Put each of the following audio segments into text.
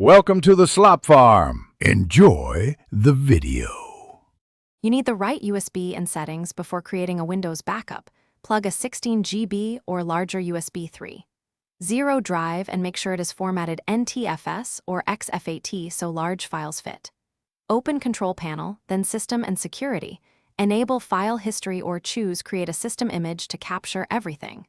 Welcome to the Slop Farm. Enjoy the video. You need the right USB and settings before creating a Windows backup. Plug a 16 GB or larger USB 3.0 drive and make sure it is formatted NTFS or XFAT so large files fit. Open Control Panel, then System and Security. Enable File History or choose Create a System Image to capture everything.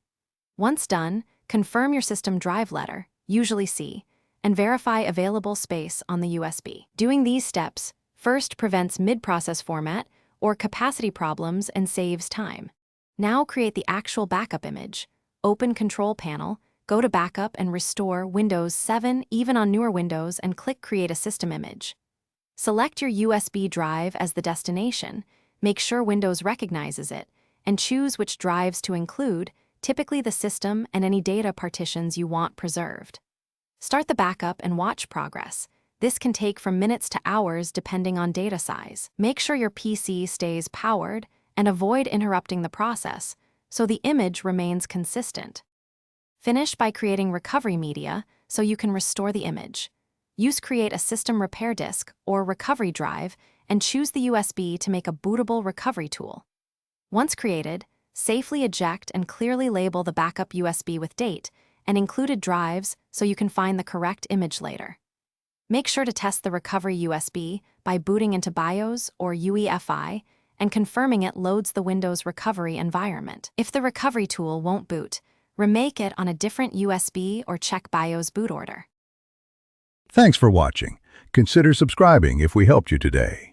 Once done, confirm your system drive letter, usually C, and verify available space on the USB. Doing these steps first prevents mid-process format or capacity problems and saves time. Now create the actual backup image. Open Control Panel, go to Backup and restore Windows 7 even on newer Windows and click Create a System Image. Select your USB drive as the destination, make sure Windows recognizes it, and choose which drives to include, typically the system and any data partitions you want preserved. Start the backup and watch progress. This can take from minutes to hours depending on data size. Make sure your PC stays powered and avoid interrupting the process so the image remains consistent. Finish by creating recovery media so you can restore the image. Use Create a System Repair Disk or Recovery Drive and choose the USB to make a bootable recovery tool. Once created, safely eject and clearly label the backup USB with date and included drives so you can find the correct image later. Make sure to test the recovery USB by booting into BIOS or UEFI and confirming it loads the Windows recovery environment. If the recovery tool won't boot, remake it on a different USB or check BIOS boot order. Thanks for watching. Consider subscribing if we helped you today.